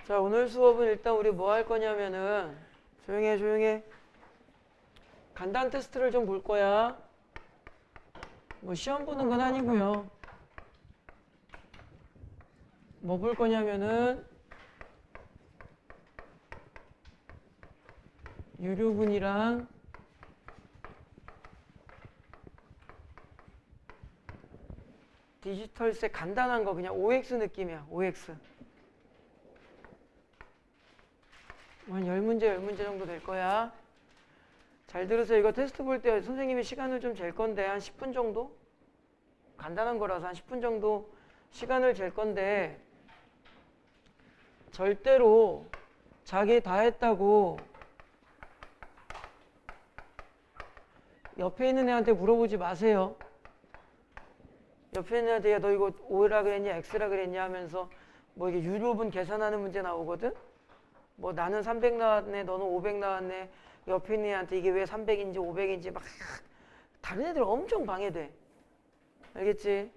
자, 오늘 수업은 일단 우리 뭐 할 거냐면은 조용해. 간단 테스트를 좀 볼 거야. 뭐 시험 보는 건 아니고요. 뭐 볼 거냐면은 유료분이랑 디지털세 간단한 거 그냥 OX 느낌이야. OX. 한 10문제 정도 될 거야. 잘 들으세요. 이거 테스트 볼 때 선생님이 시간을 좀 잴 건데 한 10분 정도? 간단한 거라서 한 10분 정도 시간을 잴 건데 절대로 자기 다 했다고 옆에 있는 애한테 물어보지 마세요. 옆에 있는 애한테 야, 너 이거 O라 그랬냐 X라 그랬냐 하면서 뭐 이게 유료분 계산하는 문제 나오거든? 뭐 나는 300 나왔네 너는 500 나왔네 옆에 있는 애한테 이게 왜 300인지 500인지 막 다른 애들 엄청 방해돼. 알겠지?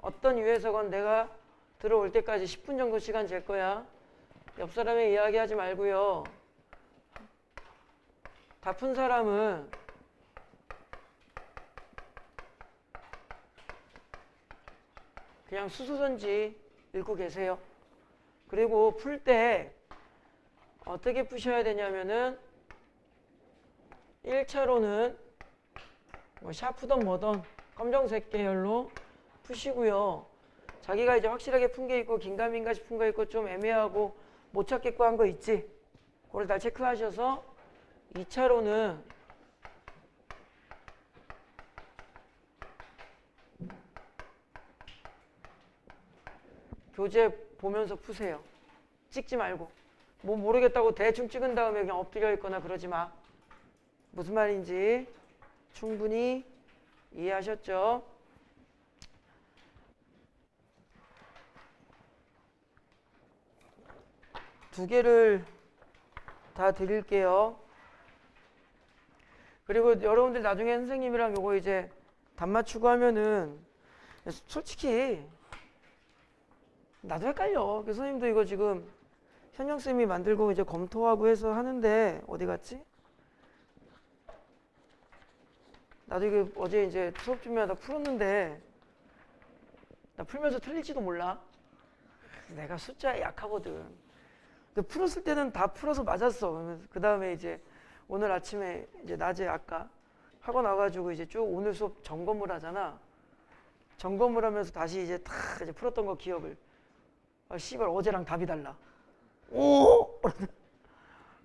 어떤 유해석은 내가 들어올 때까지 10분 정도 시간 잴 거야. 옆 사람의 이야기하지 말고요. 다 푼 사람은 그냥 수수전지 읽고 계세요. 그리고 풀 때 어떻게 푸셔야 되냐면은 1차로는 뭐 샤프던 뭐던 검정색 계열로 푸시고요. 자기가 이제 확실하게 푼 게 있고 긴가민가 싶은 거 있고 좀 애매하고 못 찾겠고 한 거 있지. 그걸 다 체크하셔서 2차로는 교재 보면서 푸세요. 찍지 말고. 뭐 모르겠다고 대충 찍은 다음에 그냥 엎드려 있거나 그러지 마. 무슨 말인지 충분히 이해하셨죠? 두 개를 다 드릴게요. 그리고 여러분들 나중에 선생님이랑 요거 이제 답 맞추고 하면은 솔직히 나도 헷갈려. 그 선생님도 이거 지금 현영쌤이 만들고 이제 검토하고 해서 하는데 어디 갔지? 나도 이거 어제 이제 수업 준비하다 풀었는데 나 풀면서 틀릴지도 몰라. 내가 숫자에 약하거든. 근데 풀었을 때는 다 풀어서 맞았어. 그 다음에 이제 오늘 아침에 이제 낮에 아까 하고 나가지고 이제 쭉 오늘 수업 점검을 하잖아. 점검을 하면서 다시 이제 탁 이제 풀었던 거 기억을. 아, 씨발 어제랑 답이 달라. 오!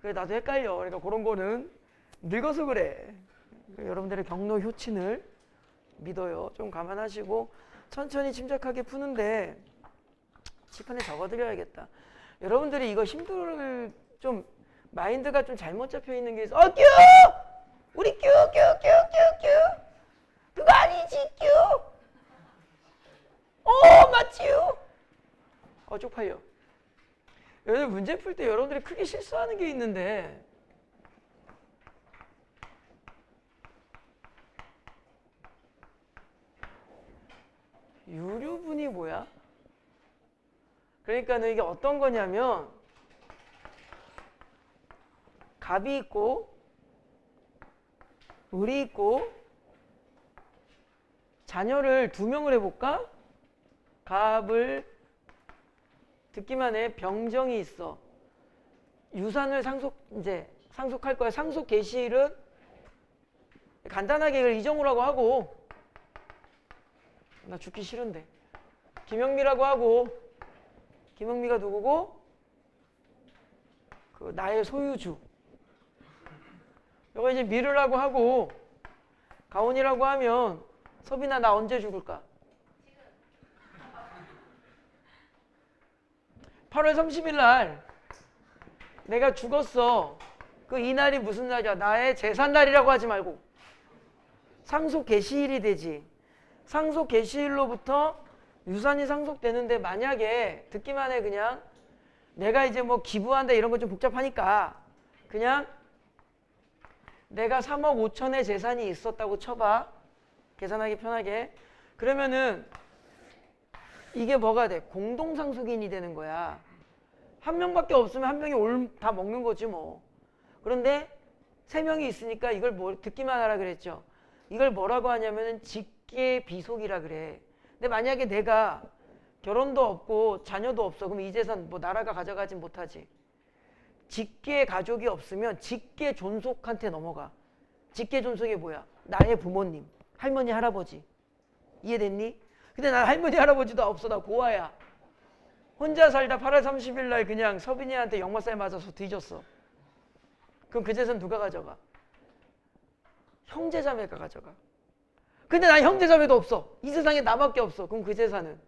그래 나도 헷갈려. 그러니까 그런 거는 늙어서 그래. 여러분들의 경로 효친을 믿어요. 좀 감안하시고 천천히 침착하게 푸는데 칠판에 적어드려야겠다. 여러분들이 이거 힘들 좀 마인드가 좀 잘못 잡혀 있는 게 있어. 큐! 우리 큐! 그거 아니지 큐! 맞지요? 쪽팔려. 여러분 문제 풀 때 여러분들이 크게 실수하는 게 있는데 유료분이 뭐야? 그러니까 이게 어떤 거냐면 갑이 있고 을이 있고 자녀를 2명을 해볼까? 갑을 듣기만 해. 병정이 있어. 유산을 상속할 거야. 상속 개시일은 간단하게 이걸 이정우라고 하고 나 죽기 싫은데 김영미라고 하고 김영미가 누구고? 그 나의 소유주. 이거 이제 미르라고 하고 가온이라고 하면 서빈아 나 언제 죽을까? 8월 30일 날 내가 죽었어. 그 이날이 무슨 날이야? 나의 제삿날이라고 하지 말고 상속 개시일이 되지. 상속 개시일로부터 유산이 상속되는데 만약에 듣기만 해 그냥 내가 이제 뭐 기부한다 이런 거 좀 복잡하니까 그냥 내가 3억 5천의 재산이 있었다고 쳐봐. 계산하기 편하게. 그러면은 이게 뭐가 돼? 공동상속인이 되는 거야. 한 명밖에 없으면 한 명이 다 먹는 거지 뭐. 그런데 세 명이 있으니까 이걸 뭐 듣기만 하라 그랬죠. 이걸 뭐라고 하냐면은 직계 비속이라 그래. 근데 만약에 내가 결혼도 없고 자녀도 없어. 그럼 이 재산 뭐 나라가 가져가진 못하지. 직계 가족이 없으면 직계 존속한테 넘어가. 직계 존속이 뭐야? 나의 부모님, 할머니, 할아버지. 이해됐니? 근데 난 할머니, 할아버지도 없어. 나 고아야. 혼자 살다 8월 30일 날 그냥 서빈이한테 역마살 맞아서 뒤졌어. 그럼 그 재산 누가 가져가? 형제자매가 가져가. 근데 난 형제자매도 없어. 이 세상에 나밖에 없어. 그럼 그 재산은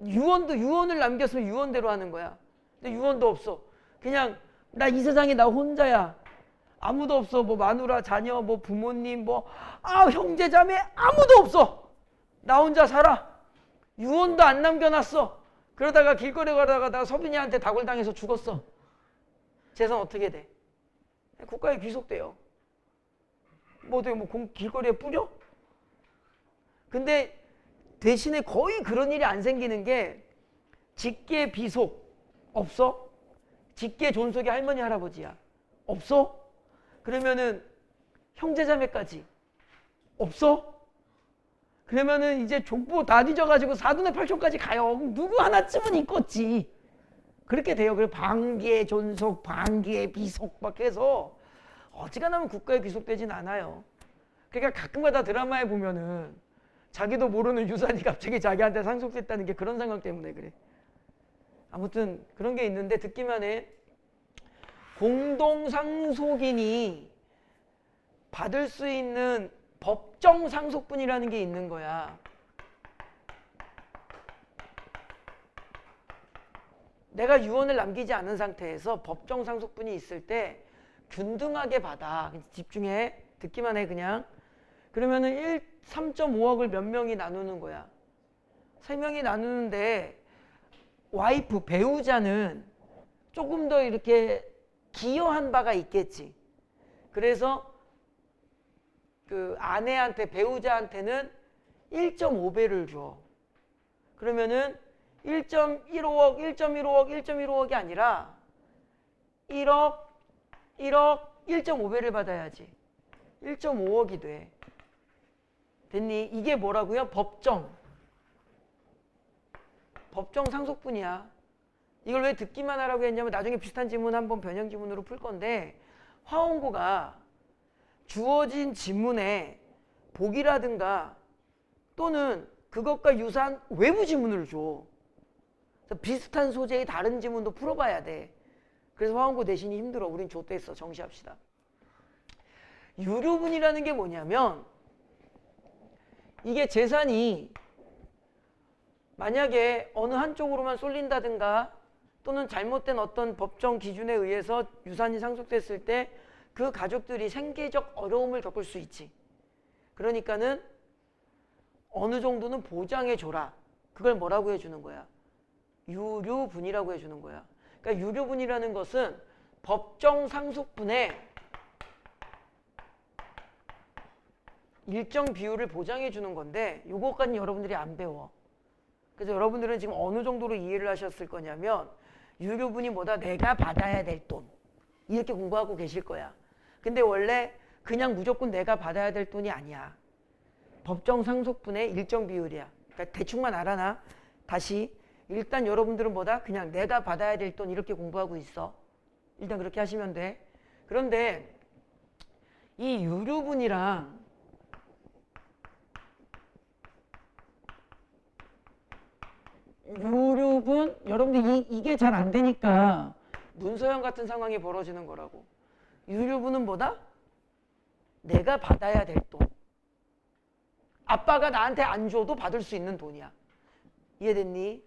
유언을 남겼으면 유언대로 하는 거야. 근데 유언도 없어. 그냥 나 이 세상에 나 혼자야. 아무도 없어. 뭐 마누라, 자녀, 뭐 부모님, 형제자매 아무도 없어. 나 혼자 살아. 유언도 안 남겨놨어. 그러다가 길거리 가다가 나 서빈이한테 다굴당해서 죽었어. 재산 어떻게 돼? 국가에 귀속돼요. 길거리에 뿌려? 근데 대신에 거의 그런 일이 안 생기는 게 직계 비속 없어? 직계 존속이 할머니 할아버지야. 없어? 그러면은 형제자매까지 없어? 그러면은 이제 족보 다 뒤져가지고 4분의 8촌까지 가요. 그럼 누구 하나쯤은 있겠지. 그렇게 돼요. 그래서 반기의 존속, 반기의 비속 막 해서 어지간하면 국가에 귀속되진 않아요. 그러니까 가끔가다 드라마에 보면은 자기도 모르는 유산이 갑자기 자기한테 상속됐다는 게 그런 상황 때문에 그래. 아무튼 그런 게 있는데 듣기만 해. 공동상속인이 받을 수 있는 법정 상속분이라는 게 있는 거야. 내가 유언을 남기지 않은 상태에서 법정 상속분이 있을 때 균등하게 받아. 집중해. 듣기만 해 그냥. 그러면은 3.5억을 몇 명이 나누는 거야. 3명이 나누는데 와이프, 배우자는 조금 더 이렇게 기여한 바가 있겠지. 그래서 그 아내한테, 배우자한테는 1.5배를 줘. 그러면은 1.15억, 1.15억, 1.15억이 아니라 1억, 1.5배를 받아야지. 1.5억이 돼. 됐니? 이게 뭐라고요? 법정 상속분이야. 이걸 왜 듣기만 하라고 했냐면 나중에 비슷한 질문 한번 변형 지문으로 풀 건데, 화원고가 주어진 지문에 복이라든가 또는 그것과 유사한 외부 지문을 줘. 그래서 비슷한 소재의 다른 지문도 풀어봐야 돼. 그래서 화원고 내신이 힘들어. 우린 좆됐어. 정시합시다. 유류분이라는 게 뭐냐면, 이게 재산이 만약에 어느 한쪽으로만 쏠린다든가 또는 잘못된 어떤 법정 기준에 의해서 유산이 상속됐을 때 그 가족들이 생계적 어려움을 겪을 수 있지. 그러니까는 어느 정도는 보장해 줘라. 그걸 뭐라고 해주는 거야? 유류분이라고 해주는 거야. 그러니까 유류분이라는 것은 법정 상속분에 일정 비율을 보장해 주는 건데, 이것까지는 여러분들이 안 배워. 그래서 여러분들은 지금 어느 정도로 이해를 하셨을 거냐면, 유류분이 뭐다? 내가 받아야 될 돈. 이렇게 공부하고 계실 거야. 근데 원래 그냥 무조건 내가 받아야 될 돈이 아니야. 법정 상속분의 일정 비율이야. 그러니까 대충만 알아놔. 다시 일단 여러분들은 뭐다? 그냥 내가 받아야 될 돈 이렇게 공부하고 있어. 일단 그렇게 하시면 돼. 그런데 이 유류분이랑 유류분, 여러분들 이게 잘 안 되니까 문서형 같은 상황이 벌어지는 거라고. 유류분은 뭐다? 내가 받아야 될 돈. 아빠가 나한테 안 줘도 받을 수 있는 돈이야. 이해됐니?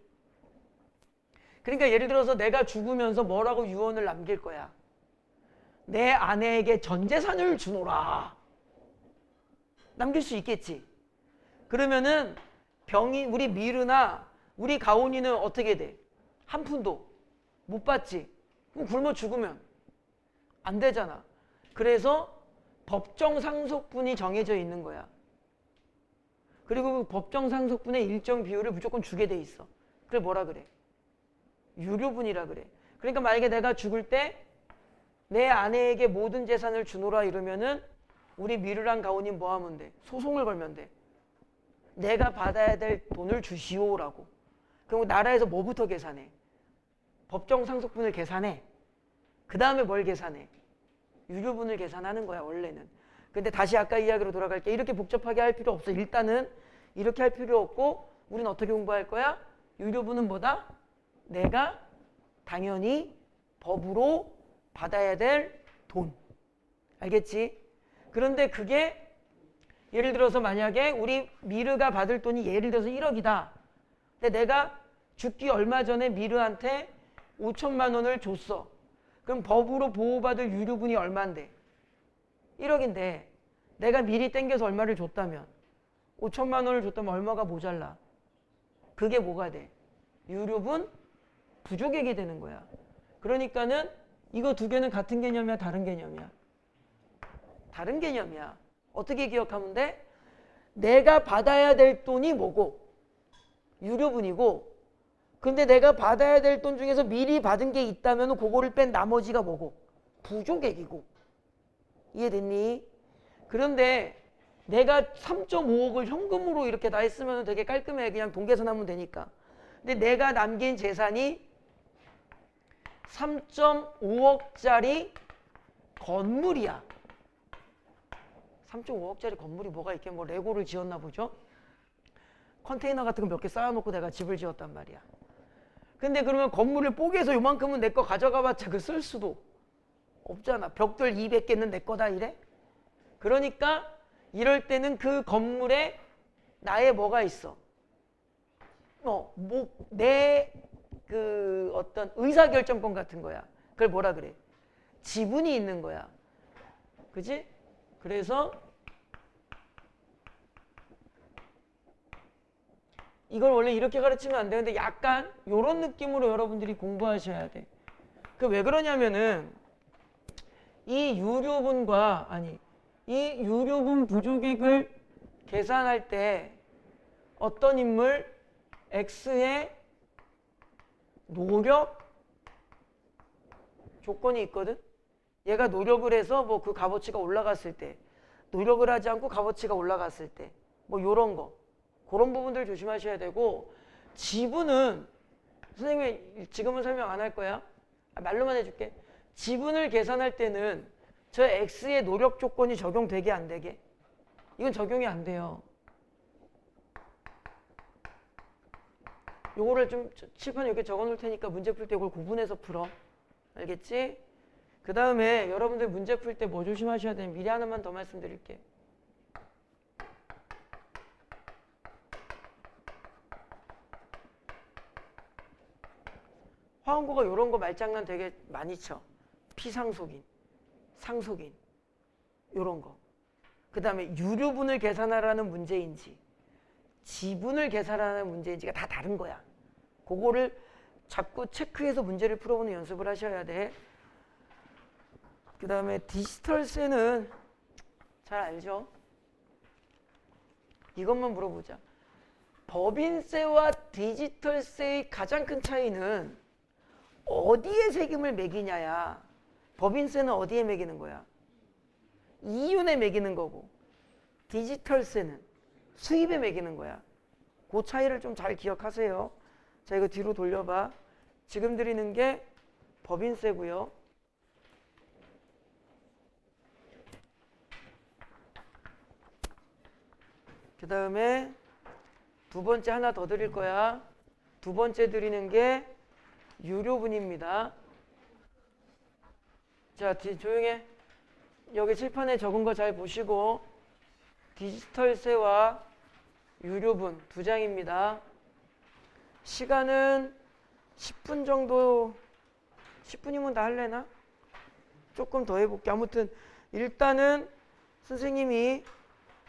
그러니까 예를 들어서 내가 죽으면서 뭐라고 유언을 남길 거야? 내 아내에게 전 재산을 주노라. 남길 수 있겠지. 그러면은 우리 미르나 우리 가온이는 어떻게 돼? 한 푼도 못 받지. 그럼 굶어 죽으면 안 되잖아. 그래서 법정 상속분이 정해져 있는 거야. 그리고 그 법정 상속분의 일정 비율을 무조건 주게 돼 있어. 그걸 뭐라 그래? 유류분이라 그래. 그러니까 만약에 내가 죽을 때 내 아내에게 모든 재산을 주노라 이러면은 우리 미르랑 가온이 뭐 하면 돼? 소송을 걸면 돼. 내가 받아야 될 돈을 주시오라고. 그럼 나라에서 뭐부터 계산해? 법정 상속분을 계산해. 그 다음에 뭘 계산해? 유류분을 계산하는 거야 원래는. 근데 다시 아까 이야기로 돌아갈게. 이렇게 복잡하게 할 필요 없어. 일단은 이렇게 할 필요 없고 우리는 어떻게 공부할 거야? 유류분은 뭐다? 내가 당연히 법으로 받아야 될 돈. 알겠지? 그런데 그게 예를 들어서 만약에 우리 미르가 받을 돈이 예를 들어서 1억이다. 근데 내가 죽기 얼마 전에 미르한테 5천만 원을 줬어. 그럼 법으로 보호받을 유류분이 얼마인데? 1억인데 내가 미리 땡겨서 얼마를 줬다면 5천만 원을 줬다면 얼마가 모자라? 그게 뭐가 돼? 유류분 부족액이 되는 거야. 그러니까는 이거 두 개는 같은 개념이야, 다른 개념이야? 다른 개념이야. 어떻게 기억하면 돼? 내가 받아야 될 돈이 뭐고? 유류분이고, 근데 내가 받아야 될 돈 중에서 미리 받은 게 있다면 그거를 뺀 나머지가 뭐고? 부족액이고. 이해됐니? 그런데 내가 3.5억을 현금으로 이렇게 다 했으면 되게 깔끔해. 그냥 돈 계산하면 되니까. 근데 내가 남긴 재산이 3.5억짜리 건물이야. 3.5억짜리 건물이 뭐가 있게 뭐 레고를 지었나 보죠? 컨테이너 같은 거 몇 개 쌓아놓고 내가 집을 지었단 말이야. 근데 그러면 건물을 뽀개서 요만큼은 내 거 가져가봤자 그 쓸 수도 없잖아. 벽돌 200개는 내 거다 이래? 그러니까 이럴 때는 그 건물에 나의 뭐가 있어? 내 그 어떤 의사결정권 같은 거야. 그걸 뭐라 그래? 지분이 있는 거야. 그지? 그래서 이걸 원래 이렇게 가르치면 안 되는데 약간 이런 느낌으로 여러분들이 공부하셔야 돼. 그 왜 그러냐면은 이 유류분 부족액을 계산할 때 어떤 인물 X의 노력 조건이 있거든. 얘가 노력을 해서 뭐 그 값어치가 올라갔을 때, 노력을 하지 않고 값어치가 올라갔을 때, 뭐 요런 거, 그런 부분들 조심하셔야 되고, 지분은 선생님이 지금은 설명 안 할 거야. 말로만 해줄게. 지분을 계산할 때는 저 X의 노력 조건이 적용되게 안 되게? 이건 적용이 안 돼요. 요거를 좀 칠판에 이렇게 적어 놓을 테니까 문제 풀 때 이걸 구분해서 풀어. 알겠지? 그 다음에 여러분들 문제 풀 때 뭐 조심하셔야 되면 미리 하나만 더 말씀드릴게. 화원고가 요런 거 말장난 되게 많이 쳐. 피상속인, 상속인 요런 거. 그 다음에 유류분을 계산하라는 문제인지 지분을 계산하는 문제인지가 다 다른 거야. 그거를 자꾸 체크해서 문제를 풀어보는 연습을 하셔야 돼. 그 다음에 디지털세는 잘 알죠? 이것만 물어보자. 법인세와 디지털세의 가장 큰 차이는 어디에 세금을 매기냐야. 법인세는 어디에 매기는 거야? 이윤에 매기는 거고 디지털세는 수입에 매기는 거야. 그 차이를 좀 잘 기억하세요. 자, 이거 뒤로 돌려봐. 지금 드리는 게 법인세고요. 그 다음에 두 번째 하나 더 드릴 거야. 두 번째 드리는 게 유료분입니다. 자, 조용해. 여기 칠판에 적은 거 잘 보시고 디지털세와 유료분 두 장입니다. 시간은 10분 정도, 10분이면 다 할래나? 조금 더 해볼게. 아무튼 일단은 선생님이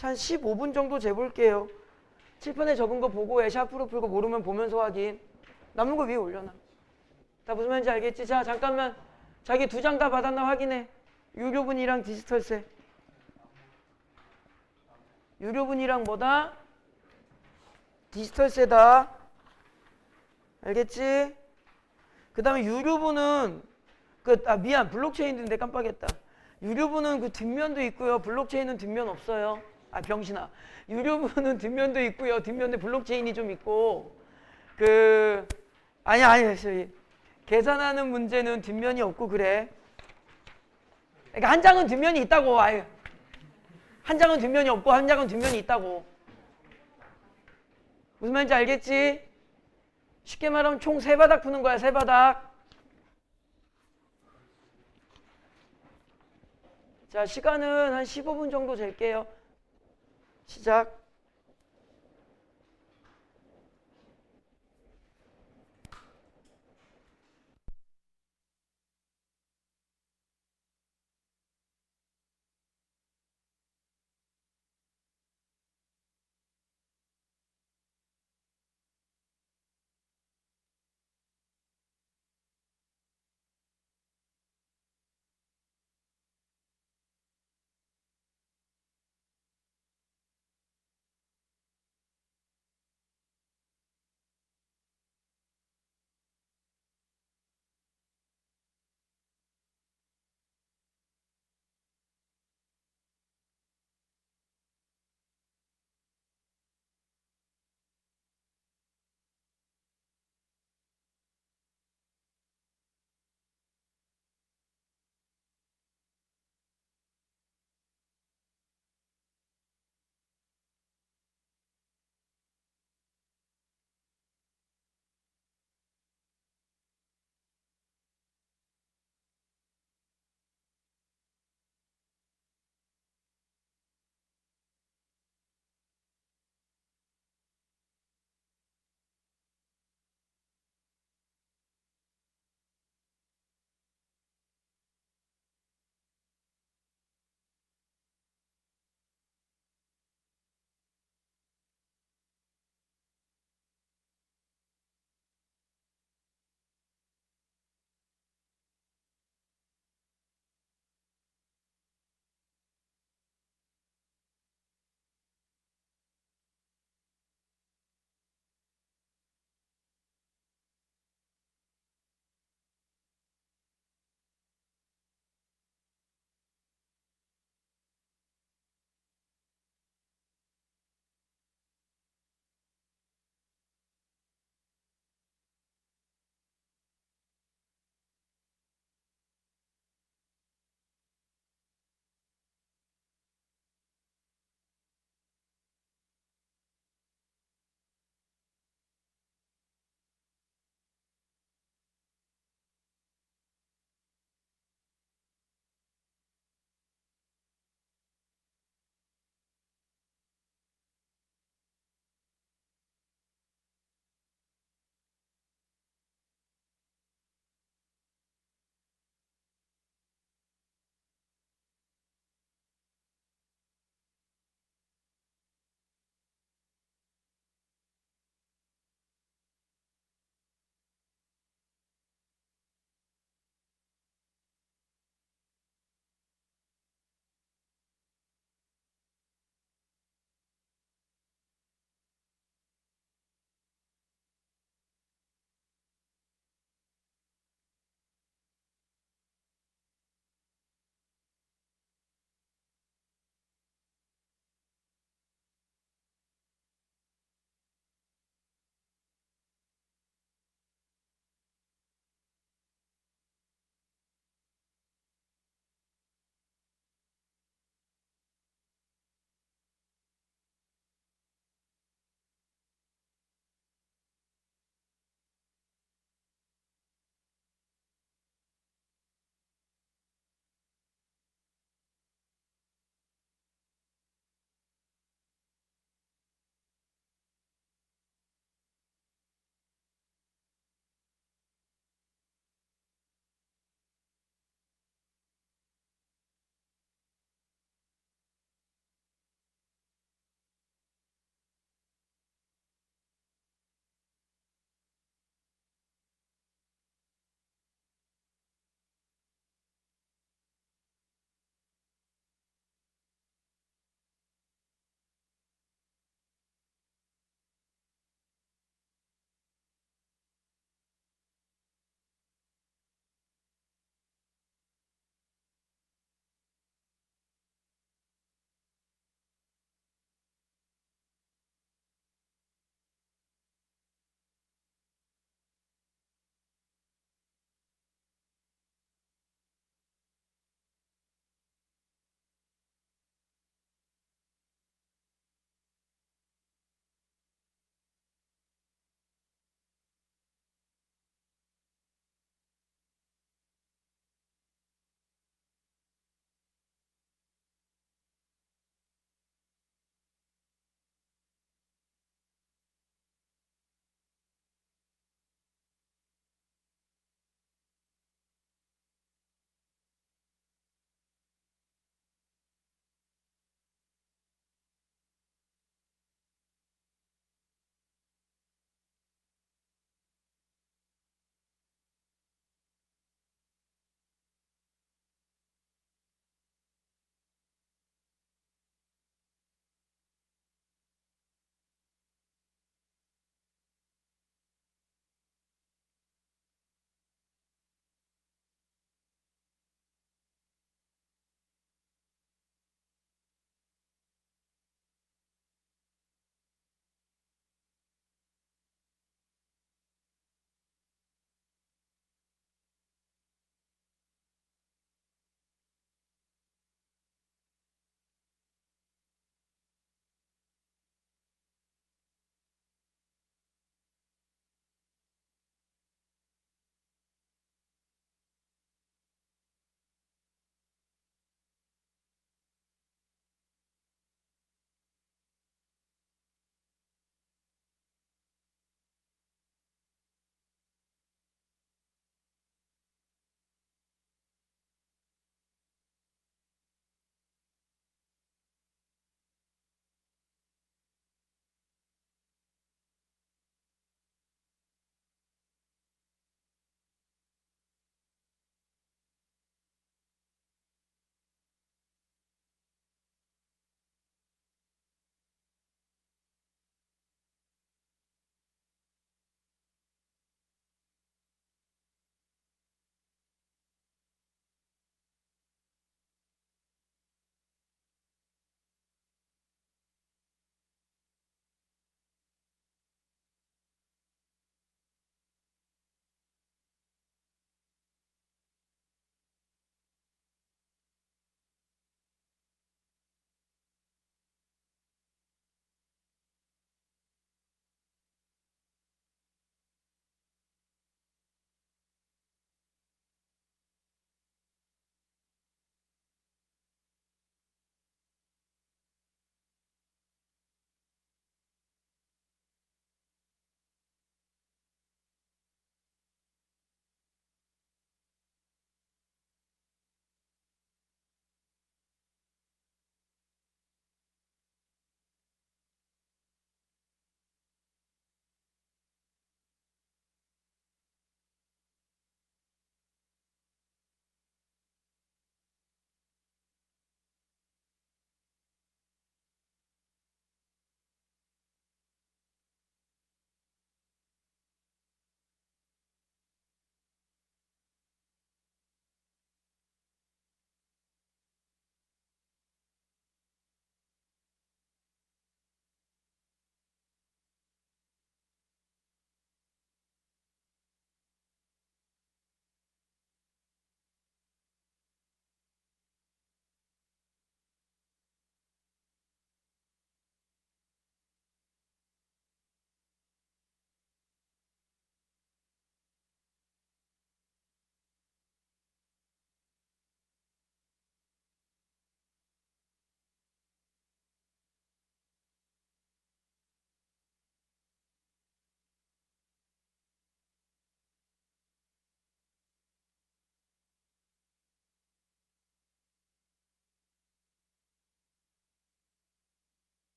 한 15분 정도 재볼게요. 칠판에 적은 거 보고 샤프로 풀고 모르면 보면서 확인. 남은 거 위에 올려놔. 다 무슨 말인지 알겠지? 자, 잠깐만. 자기 두 장 다 받았나 확인해. 유료분이랑 디지털세. 유료분이랑 뭐다? 디지털세다. 알겠지? 다음에 유료부는 미안, 블록체인인데 깜빡했다. 유료부는 그 뒷면도 있고요. 블록체인은 뒷면 없어요. 아, 병신아. 유료부는 뒷면도 있고요. 뒷면에 블록체인이 좀 있고 아니야. 저기 계산하는 문제는 뒷면이 없고 그래. 그러니까 한 장은 뒷면이 있다고. 아유. 한 장은 뒷면이 없고 한 장은 뒷면이 있다고. 무슨 말인지 알겠지? 쉽게 말하면 총 3바닥 푸는 거야. 3바닥. 자, 시간은 한 15분 정도 잴게요. 시작.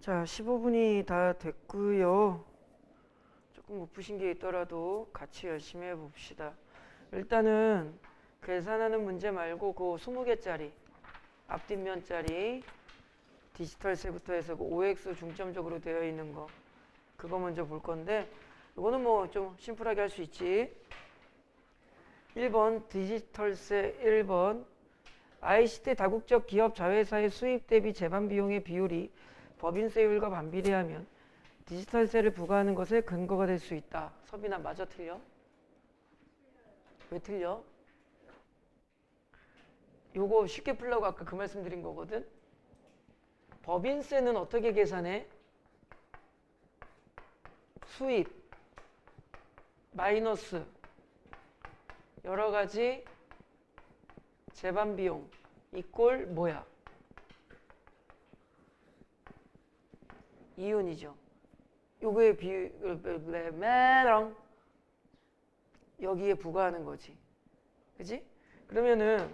자, 15분이 다 됐고요. 조금 못 푸신 게 있더라도 같이 열심히 해봅시다. 일단은 계산하는 문제 말고 그 20개짜리 앞뒷면짜리 디지털세부터 해서 그 OX 중점적으로 되어 있는 거 그거 먼저 볼 건데 이거는 뭐 좀 심플하게 할 수 있지. 1번 디지털세 1번 ICT 다국적 기업 자회사의 수입 대비 재반 비용의 비율이 법인세율과 반비례하면 디지털세를 부과하는 것에 근거가 될 수 있다. 서빈아 맞아 틀려? 왜 틀려? 요거 쉽게 풀려고 아까 그 말씀 드린 거거든. 법인세는 어떻게 계산해? 수입 마이너스 여러 가지 재반 비용 이꼴 뭐야? 이윤이죠. 요거에 여기에 부과하는 거지. 그지? 그러면은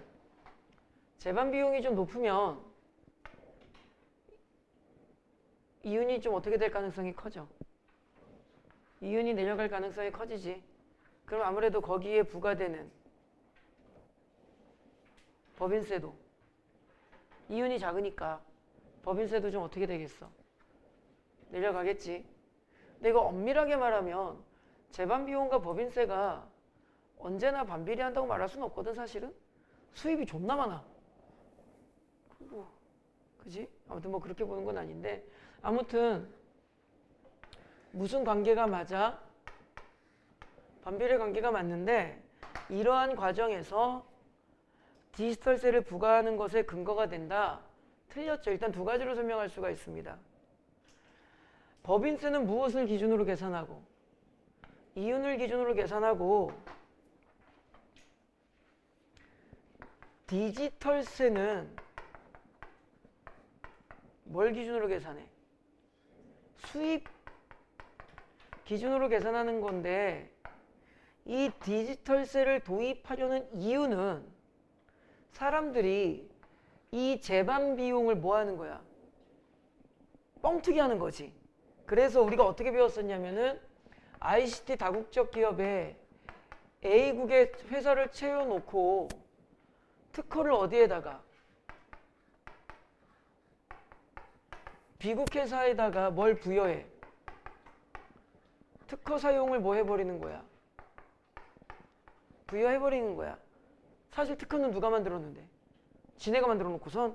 재반 비용이 좀 높으면 이윤이 좀 어떻게 될 가능성이 커져? 이윤이 내려갈 가능성이 커지지. 그럼 아무래도 거기에 부과되는 법인세도 이윤이 작으니까 법인세도 좀 어떻게 되겠어? 내려가겠지. 근데 이거 엄밀하게 말하면 재반 비용과 법인세가 언제나 반비례한다고 말할 수는 없거든. 사실은 수입이 존나 많아. 그지? 아무튼 뭐 그렇게 보는 건 아닌데 아무튼 무슨 관계가 맞아? 반비례 관계가 맞는데 이러한 과정에서 디지털세를 부과하는 것에 근거가 된다. 틀렸죠. 일단 두 가지로 설명할 수가 있습니다. 법인세는 무엇을 기준으로 계산하고 이윤을 기준으로 계산하고 디지털세는 뭘 기준으로 계산해? 수입 기준으로 계산하는 건데 이 디지털세를 도입하려는 이유는 사람들이 이 재반 비용을 뭐 하는 거야? 뻥튀기 하는 거지. 그래서 우리가 어떻게 배웠었냐면은 ICT 다국적 기업에 A국의 회사를 채워놓고 특허를 어디에다가 B국 회사에다가 뭘 부여해? 특허 사용을 뭐 해버리는 거야? 부여해버리는 거야. 사실 특허는 누가 만들었는데? 지네가 만들어 놓고선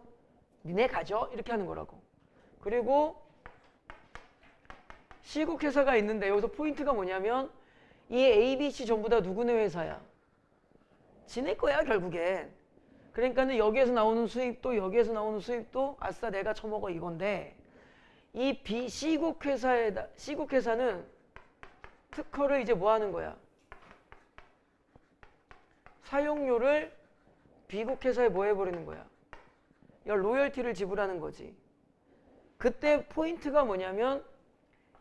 니네 가져? 이렇게 하는 거라고. 그리고 C국 회사가 있는데 여기서 포인트가 뭐냐면 이 A, B, C 전부 다 누구네 회사야? 지네 거야 결국엔. 그러니까는 여기에서 나오는 수입도 여기에서 나오는 수입도 아싸 내가 처먹어 이건데 이 B, C국 회사는 특허를 이제 뭐 하는 거야? 사용료를 B국 회사에 뭐 해버리는 거야? 로열티를 지불하는 거지. 그때 포인트가 뭐냐면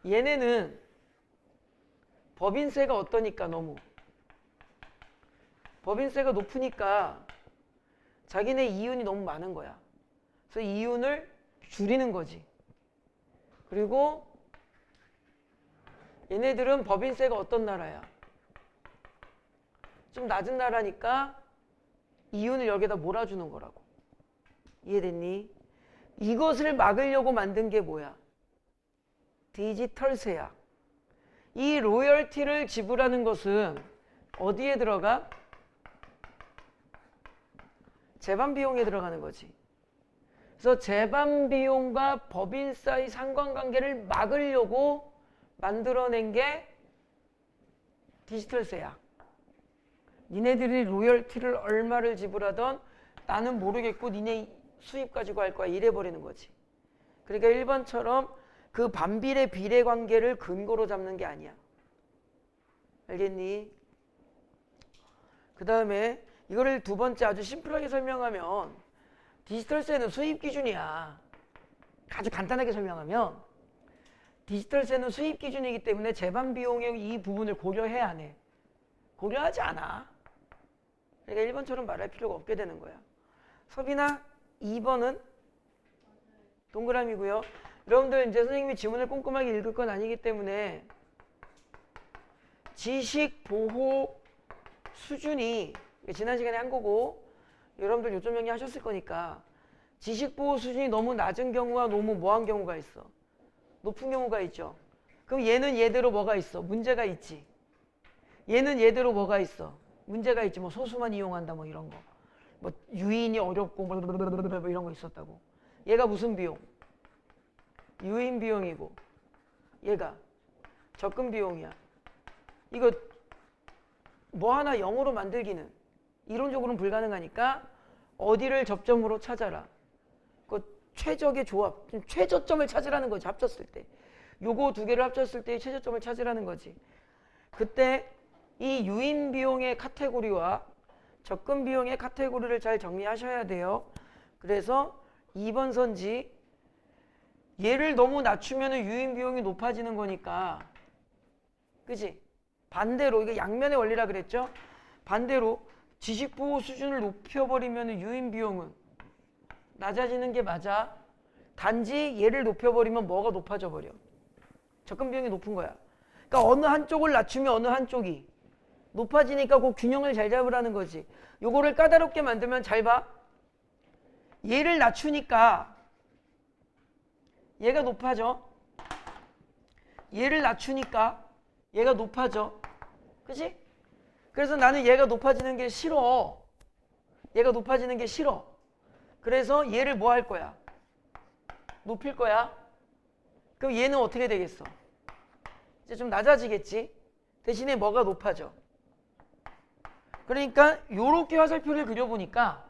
얘네는 법인세가 어떠니까 너무 법인세가 높으니까 자기네 이윤이 너무 많은 거야. 그래서 이윤을 줄이는 거지. 그리고 얘네들은 법인세가 어떤 나라야? 좀 낮은 나라니까 이윤을 여기다 몰아주는 거라고. 이해됐니? 이것을 막으려고 만든 게 뭐야? 디지털세야. 이 로열티를 지불하는 것은 어디에 들어가? 재반 비용에 들어가는 거지. 그래서 재반 비용과 법인세의 상관관계를 막으려고 만들어낸 게 디지털세야. 니네들이 로열티를 얼마를 지불하던 나는 모르겠고 니네 수입 가지고 할 거야 이래버리는 거지. 그러니까 1번처럼 그 반비례 비례 관계를 근거로 잡는 게 아니야. 알겠니? 그 다음에 이거를 두 번째 아주 심플하게 설명하면 디지털세는 수입 기준이야. 아주 간단하게 설명하면 디지털세는 수입 기준이기 때문에 재반 비용의 이 부분을 고려해 안 해? 고려하지 않아. 그러니까 1번처럼 말할 필요가 없게 되는 거야. 서빈아 2번은 동그라미고요. 여러분들 이제 선생님이 지문을 꼼꼼하게 읽을 건 아니기 때문에 지식 보호 수준이 지난 시간에 한 거고 여러분들 요점 정리 하셨을 거니까 지식 보호 수준이 너무 낮은 경우와 너무 뭐한 경우가 있어? 높은 경우가 있죠. 그럼 얘는 얘대로 뭐가 있어? 문제가 있지. 얘는 얘대로 뭐가 있어? 문제가 있지. 뭐 소수만 이용한다 뭐 이런 거. 뭐 유인이 어렵고 뭐 이런 거 있었다고. 얘가 무슨 비용? 유인 비용이고 얘가 접근 비용이야. 이거 뭐 하나 0으로 만들기는 이론적으로는 불가능하니까 어디를 접점으로 찾아라. 그 최적의 조합, 최저점을 찾으라는 거지. 합쳤을 때. 요거 두 개를 합쳤을 때 최저점을 찾으라는 거지. 그때 이 유인 비용의 카테고리와 접근 비용의 카테고리를 잘 정리하셔야 돼요. 그래서 2번 선지 얘를 너무 낮추면 유인 비용이 높아지는 거니까 그지? 반대로 이게 양면의 원리라 그랬죠? 반대로 지식 보호 수준을 높여버리면 유인 비용은 낮아지는 게 맞아. 단지 얘를 높여버리면 뭐가 높아져 버려? 접근 비용이 높은 거야. 그러니까 어느 한쪽을 낮추면 어느 한쪽이 높아지니까 그 균형을 잘 잡으라는 거지. 요거를 까다롭게 만들면 잘 봐. 얘를 낮추니까 얘가 높아져. 얘를 낮추니까 얘가 높아져. 그치? 그래서 나는 얘가 높아지는 게 싫어. 얘가 높아지는 게 싫어. 그래서 얘를 뭐 할 거야? 높일 거야. 그럼 얘는 어떻게 되겠어? 이제 좀 낮아지겠지? 대신에 뭐가 높아져? 그러니까 요렇게 화살표를 그려보니까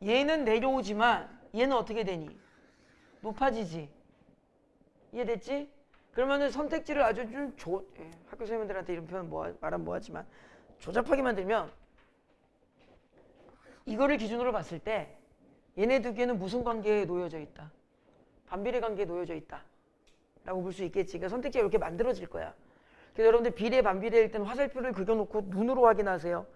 얘는 내려오지만 얘는 어떻게 되니? 높아지지. 이해됐지? 그러면은 선택지를 아주 좀 학교 선생님들한테 이런 표현 말하면 뭐하지만 조잡하게 만들면 이거를 기준으로 봤을 때 얘네 두 개는 무슨 관계에 놓여져 있다? 반비례 관계에 놓여져 있다 라고 볼 수 있겠지. 그러니까 선택지가 이렇게 만들어질 거야. 그래서 여러분들 비례 반비례일 때는 화살표를 그려놓고 눈으로 확인하세요.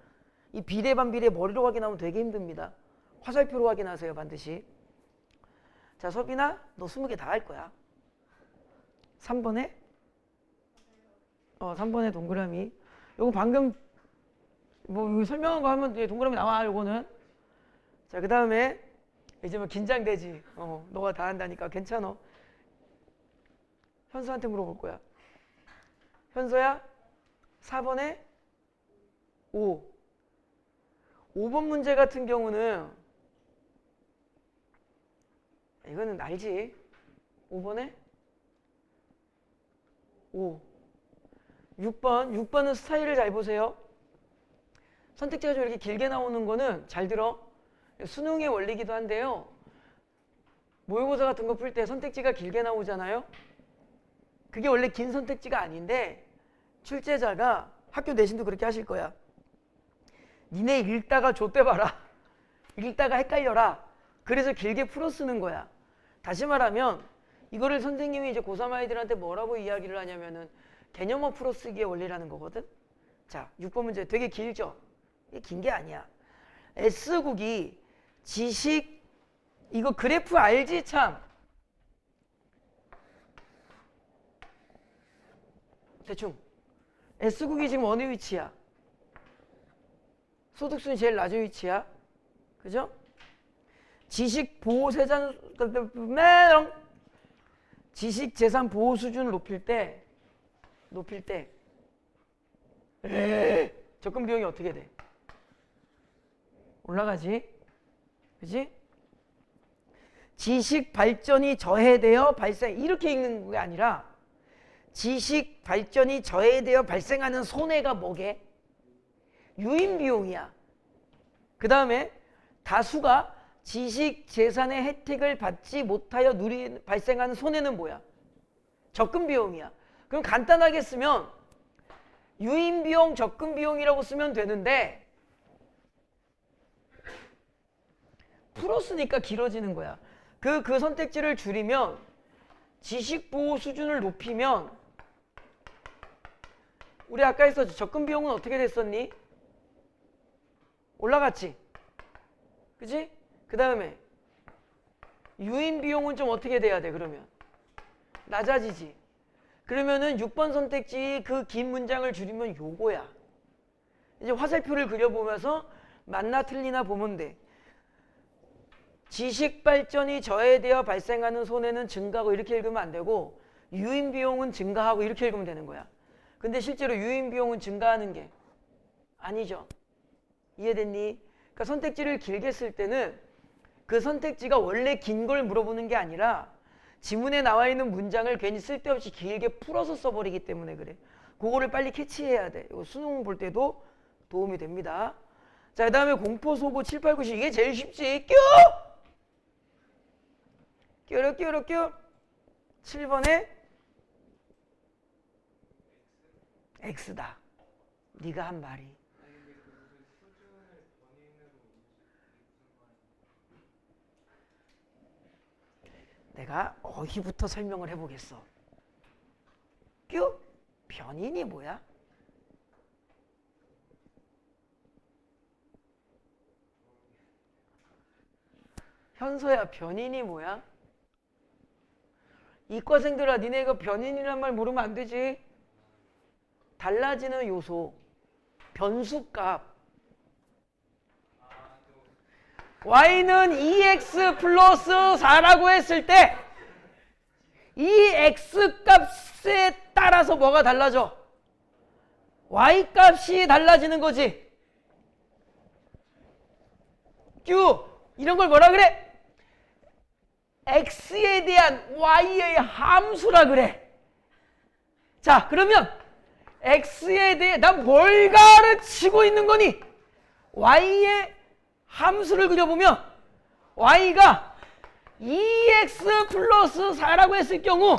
이 비례 반비례 머리로 확인하면 되게 힘듭니다. 화살표로 확인하세요 반드시. 자 서빈아 너 20개 다 할 거야. 3번에 3번에 동그라미. 요거 방금 뭐 설명한 거 하면 동그라미 나와. 요거는. 자 그 다음에 이제 뭐 긴장되지. 너가 다 한다니까 괜찮아. 현수한테 물어볼 거야. 현수야 4번에 5번 문제 같은 경우는 이거는 알지. 5번에 6번은 스타일을 잘 보세요. 선택지가 좀 이렇게 길게 나오는 거는 잘 들어. 수능의 원리기도 한데요. 모의고사 같은 거 풀 때 선택지가 길게 나오잖아요. 그게 원래 긴 선택지가 아닌데 출제자가 학교 내신도 그렇게 하실 거야. 니네 읽다가 좆대봐라. 읽다가 헷갈려라. 그래서 길게 풀어 쓰는 거야. 다시 말하면 이거를 선생님이 이제 고3 아이들한테 뭐라고 이야기를 하냐면은 개념어 풀어쓰기의 원리라는 거거든. 자, 6번 문제 되게 길죠? 이게 긴 게 아니야. S국이 지식 이거 그래프 알지 참? 대충 S국이 지금 어느 위치야? 소득순위 제일 낮은 위치야. 그죠? 지식 보호 세전 지식 재산 보호 수준을 높일 때 접근 비용이 어떻게 돼? 올라가지. 그지? 지식 발전이 저해되어 발생 이렇게 읽는 게 아니라 지식 발전이 저해되어 발생하는 손해가 뭐게? 유인 비용이야. 그 다음에 다수가 지식 재산의 혜택을 받지 못하여 발생하는 손해는 뭐야? 접근 비용이야. 그럼 간단하게 쓰면 유인 비용, 접근 비용이라고 쓰면 되는데 풀었으니까 길어지는 거야. 그 선택지를 줄이면 지식 보호 수준을 높이면 우리 아까 했었지. 접근 비용은 어떻게 됐었니? 올라갔지. 그지? 그 다음에 유인 비용은 좀 어떻게 돼야 돼 그러면? 낮아지지. 그러면은 6번 선택지 그 긴 문장을 줄이면 요거야. 이제 화살표를 그려보면서 맞나 틀리나 보면 돼. 지식 발전이 저해되어 발생하는 손해는 증가하고 이렇게 읽으면 안 되고 유인 비용은 증가하고 이렇게 읽으면 되는 거야. 근데 실제로 유인 비용은 증가하는 게 아니죠. 이해됐니? 그러니까 선택지를 길게 쓸 때는 그 선택지가 원래 긴 걸 물어보는 게 아니라 지문에 나와 있는 문장을 괜히 쓸데없이 길게 풀어서 써버리기 때문에 그래. 그거를 빨리 캐치해야 돼. 이거 수능 볼 때도 도움이 됩니다. 자, 그 다음에 공포, 소보, 7, 8, 9, 10 이게 제일 쉽지. 끼워. 7번에 X다. 네가 한 말이. 내가 어휘부터 설명을 해보겠어. 변인이 뭐야? 현서야, 변인이 뭐야? 이과생들아, 니네 이거 변인이란 말 모르면 안 되지. 달라지는 요소, 변수값. y는 2x 플러스 4라고 했을 때 이 x값에 따라서 뭐가 달라져? y값이 달라지는 거지. 이런 걸 뭐라 그래? x에 대한 y의 함수라 그래. 자, 그러면 x에 대해 난 뭘 가르치고 있는 거니? y의 함수를 그려보면 y가 2x 플러스 4라고 했을 경우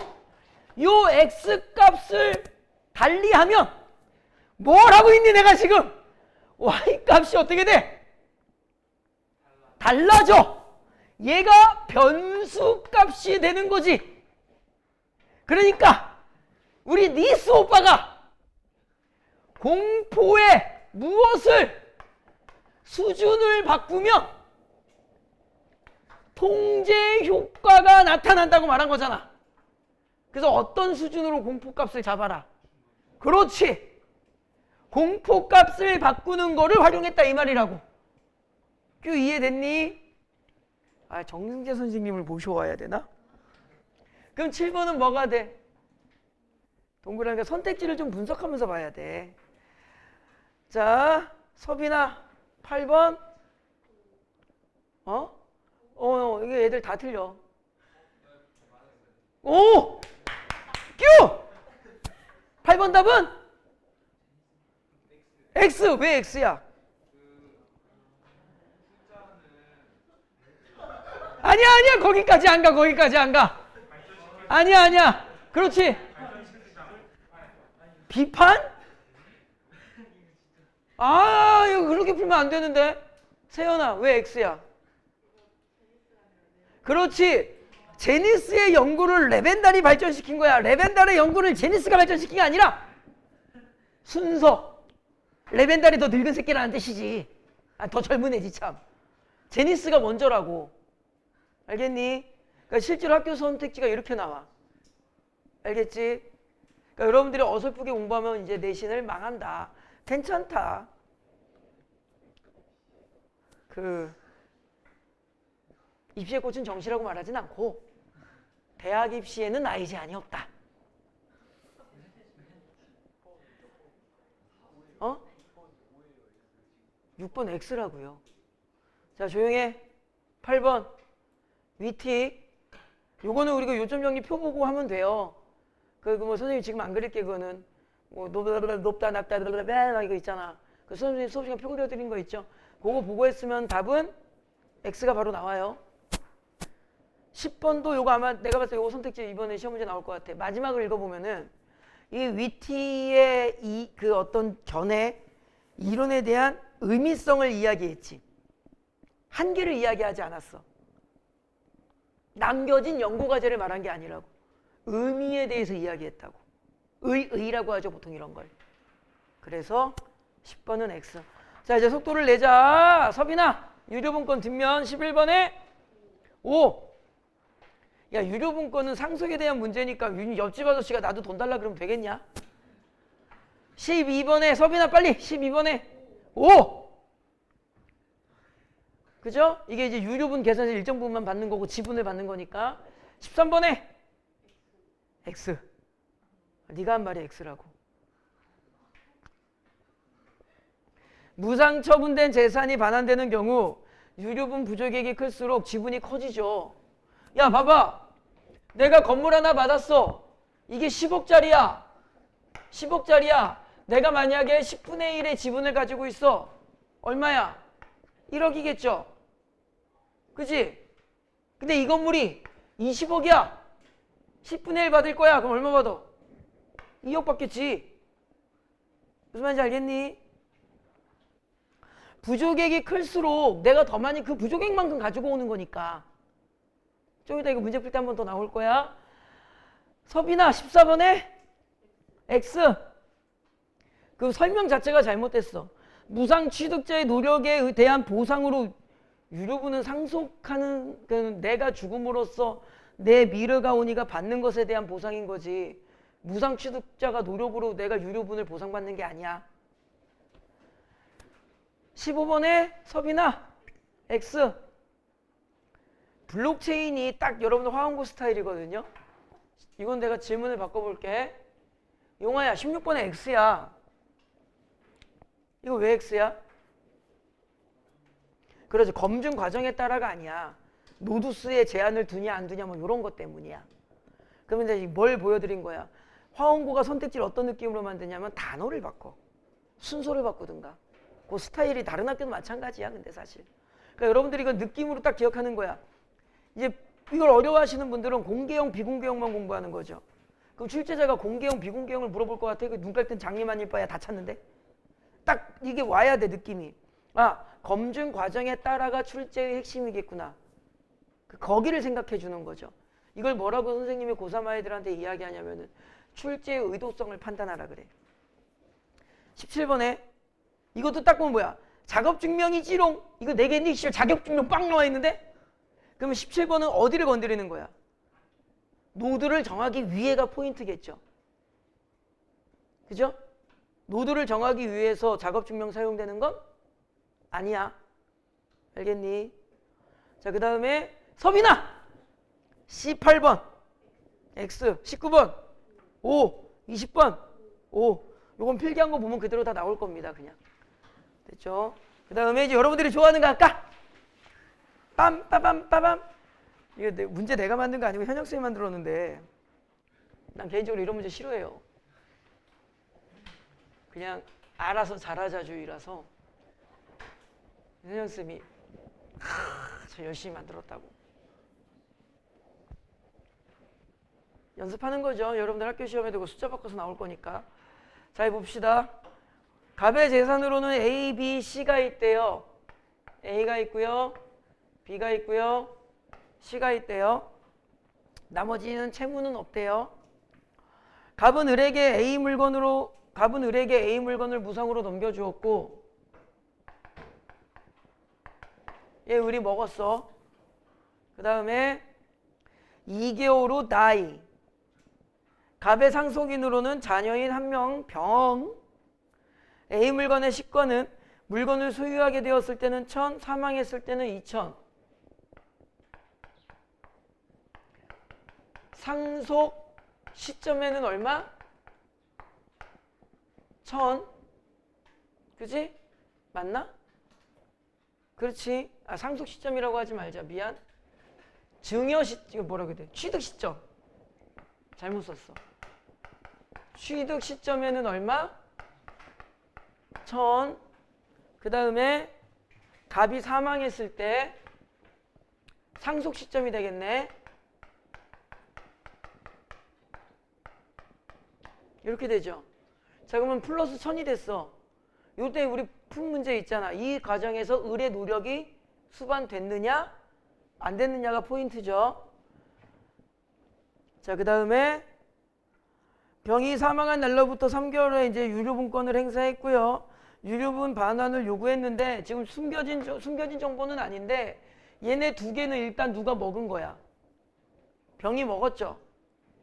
요 x값을 달리하면 뭘 하고 있니 내가 지금? y값이 어떻게 돼? 달라져. 얘가 변수값이 되는 거지. 그러니까 우리 니스 오빠가 공포에 무엇을 수준을 바꾸면 통제 효과가 나타난다고 말한 거잖아. 그래서 어떤 수준으로 공포값을 잡아라. 그렇지. 공포값을 바꾸는 거를 활용했다 이 말이라고. 이해됐니? 아, 정승재 선생님을 모셔와야 되나? 그럼 7번은 뭐가 돼? 동그라미가 선택지를 좀 분석하면서 봐야 돼. 자, 서빈아 8번. 이게 애들 다 틀려. 오! 8번 답은? X. 왜 X야? 아니야. 거기까지 안 가. 아니야. 그렇지. 비판? 이거 그렇게 풀면 안 되는데. 세연아, 왜 X야? 그렇지. 제니스의 연구를 레벤달이 발전시킨 거야. 레벤달의 연구를 제니스가 발전시킨 게 아니라 순서. 레벤달이 더 늙은 새끼라는 뜻이지. 더 젊은 애지 참. 제니스가 먼저라고. 알겠니? 그러니까 실제로 학교 선택지가 이렇게 나와. 알겠지? 그러니까 여러분들이 어설프게 공부하면 이제 내신을 망한다. 괜찮다. 입시의 꽃은 정시라고 말하진 않고 대학 입시에는 나이 제한이 없다. 6번 X라고요. 자, 조용해. 8번 위틱. 요거는 우리가 요점 정리 표 보고 하면 돼요. 뭐 선생님 지금 안 그릴게. 그거는 뭐 높다 낮다 이거 있잖아. 그 선생님 수업 시간 표 그려드린 거 있죠. 그거 보고 했으면 답은 X가 바로 나와요. 10번도 요거 아마 내가 봤을 때 요거 선택지 이번에 시험 문제 나올 것 같아. 마지막을 읽어보면은 이 위티의 그 어떤 견해 이론에 대한 의미성을 이야기했지. 한계를 이야기하지 않았어. 남겨진 연구 과제를 말한 게 아니라고. 의미에 대해서 이야기했다고. 의라고 하죠 보통 이런 걸. 그래서 10번은 X. 자, 이제 속도를 내자. 서빈아 유료본권 뒷면 11번에 5. 야, 유료분권은 상속에 대한 문제니까 옆집 아저씨가 나도 돈 달라 그러면 되겠냐? 12번에 서빈아 빨리 12번에 5! 그죠? 이게 이제 유료분 계산에서 일정 부분만 받는 거고 지분을 받는 거니까 13번에 X. 네가 한 말이 X라고. 무상 처분된 재산이 반환되는 경우 유류분 부족액이 클수록 지분이 커지죠. 야, 봐봐. 내가 건물 하나 받았어. 이게 10억짜리야. 10억짜리야. 내가 만약에 10분의 1의 지분을 가지고 있어. 얼마야? 1억이겠죠. 그치? 근데 이 건물이 20억이야. 10분의 1 받을 거야. 그럼 얼마 받아? 2억 받겠지. 무슨 말인지 알겠니? 부족액이 클수록 내가 더 많이 그 부족액만큼 가지고 오는 거니까. 좀 이따 이거 문제 풀 때 한 번 더 나올 거야. 서빈아 14번에 X. 그 설명 자체가 잘못됐어. 무상 취득자의 노력에 대한 보상으로 유료분은 상속하는, 내가 죽음으로써 내 미르가오니가 받는 것에 대한 보상인 거지. 무상 취득자가 노력으로 내가 유료분을 보상받는 게 아니야. 15번에 서빈아 X. 블록체인이 딱 여러분들 화원고 스타일이거든요. 이건 내가 질문을 바꿔볼게. 용화야 16번에 X야. 이거 왜 X야? 그래서 검증 과정에 따라가 아니야. 노두스에 제한을 두냐 안 두냐 뭐 이런 것 때문이야. 그러면 이제 뭘 보여드린 거야? 화원고가 선택지를 어떤 느낌으로 만드냐면 단어를 바꿔. 순서를 바꾸든가. 그 스타일이 다른 학교도 마찬가지야. 근데 사실. 그러니까 여러분들이 이건 느낌으로 딱 기억하는 거야. 이제 이걸 어려워하시는 분들은 공개형, 비공개형만 공부하는 거죠. 그럼 출제자가 공개형, 비공개형을 물어볼 것 같아. 눈 깔 땐 장님 아닐 바야 다 찾는데. 딱 이게 와야 돼 느낌이. 아, 검증 과정에 따라가 출제의 핵심이겠구나. 거기를 생각해 주는 거죠. 이걸 뭐라고 선생님이 고3 아이들한테 이야기하냐면은 출제의 의도성을 판단하라 그래. 17번에 이것도 딱 보면 뭐야? 작업증명이지롱. 이거 내겠니? 자격증명 빵 나와 있는데? 그러면 17번은 어디를 건드리는 거야? 노드를 정하기 위해가 포인트겠죠. 그죠? 노드를 정하기 위해서 작업증명 사용되는 건 아니야. 알겠니? 자, 그 다음에 서빈아! 18번 X, 19번 O, 20번 O. 요건 필기한 거 보면 그대로 다 나올 겁니다. 그냥. 됐죠? 그 다음에 이제 여러분들이 좋아하는 거 할까? 빰빠밤빠밤. 이거 문제 내가 만든 거 아니고 현영쌤이 만들었는데 난 개인적으로 이런 문제 싫어해요. 그냥 알아서 잘하자주의라서 현영쌤이 저 열심히 만들었다고 연습하는 거죠. 여러분들 학교 시험에도 그 숫자 바꿔서 나올 거니까. 자, 해봅시다. 갑의 재산으로는 A, B, C가 있대요. A가 있고요. B가 있고요. C가 있대요. 나머지는 채무는 없대요. 갑은 을에게 A 물건을 무상으로 넘겨주었고 얘 을이 먹었어. 그 다음에 2개월 후 die. 갑의 상속인으로는 자녀인 한 명 병. A 물건의 식권은 물건을 소유하게 되었을 때는 1000, 사망했을 때는 2000. 상속 시점에는 얼마? 1000. 그지? 맞나? 그렇지. 아, 상속 시점이라고 하지 말자. 미안. 증여 이거 뭐라고 해야 돼? 취득 시점. 잘못 썼어. 취득 시점에는 얼마? 1000. 그 다음에 갑이 사망했을 때 상속 시점이 되겠네. 이렇게 되죠. 자, 그러면 플러스 1000이 됐어. 이때 우리 푼 문제 있잖아. 이 과정에서 을의 노력이 수반됐느냐 안 됐느냐가 포인트죠. 자, 그 다음에 병이 사망한 날로부터 3개월 후에 이제 유료분권을 행사했고요. 유료분 반환을 요구했는데 지금 숨겨진 정보는 아닌데 얘네 두 개는 일단 누가 먹은 거야? 병이 먹었죠.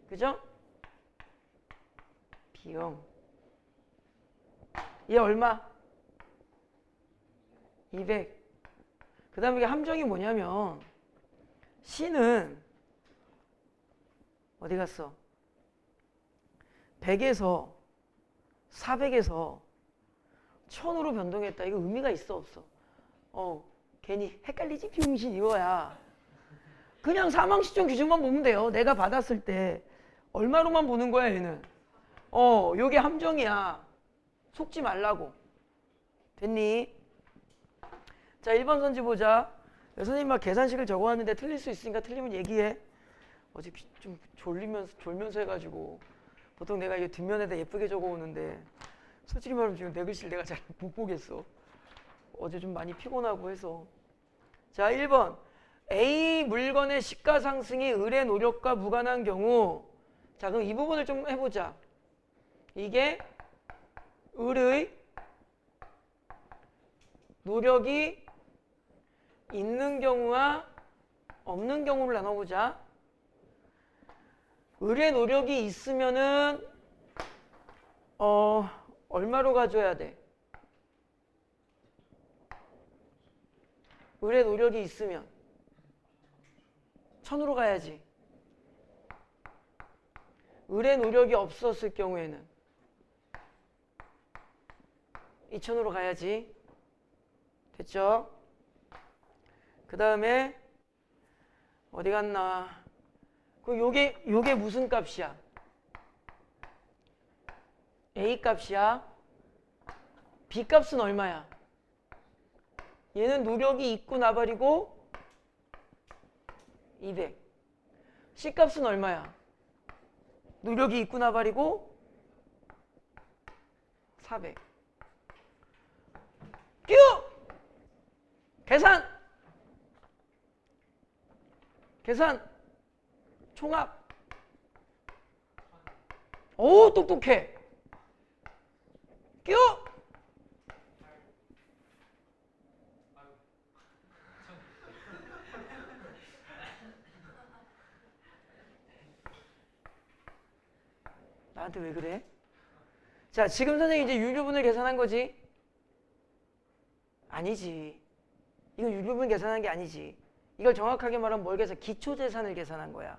그죠? B형. 얘 얼마? 200. 그 다음에 이게 함정이 뭐냐면 C는 어디 갔어? 100에서 400에서 1000으로 변동했다. 이거 의미가 있어 없어? 괜히 헷갈리지 비용신 이거야. 그냥 사망 시점 기준만 보면 돼요. 내가 받았을 때 얼마로만 보는 거야 얘는. 요게 함정이야. 속지 말라고. 됐니? 자 1번 선지 보자. 선생님 막 계산식을 적어왔는데 틀릴 수 있으니까 틀리면 얘기해. 어제 좀 졸면서 해가지고 보통 내가 이거 뒷면에다 예쁘게 적어오는데 솔직히 말하면 지금 내 글씨를 내가 잘 못 보겠어. 어제 좀 많이 피곤하고 해서. 자 1번 A 물건의 시가 상승이 을의 노력과 무관한 경우. 자 그럼 이 부분을 좀 해보자. 이게 을의 노력이 있는 경우와 없는 경우를 나눠보자. 을의 노력이 있으면은 얼마로 가져야 돼? 을의 노력이 있으면 1000으로 가야지. 을의 노력이 없었을 경우에는 2000으로 가야지. 됐죠? 그 다음에 어디 갔나? 요게 무슨 값이야? A 값이야. B 값은 얼마야? 얘는 노력이 있고 나발이고 200. C 값은 얼마야? 노력이 있고 나발이고 400. 큐! 계산! 총합. 오 똑똑해. 큐! 나한테 왜 그래? 자 지금 선생님 이제 유류분을 계산한 거지? 아니지. 이건 유류분 계산한 게 아니지. 이걸 정확하게 말하면 뭘 계산? 기초재산을 계산한 거야.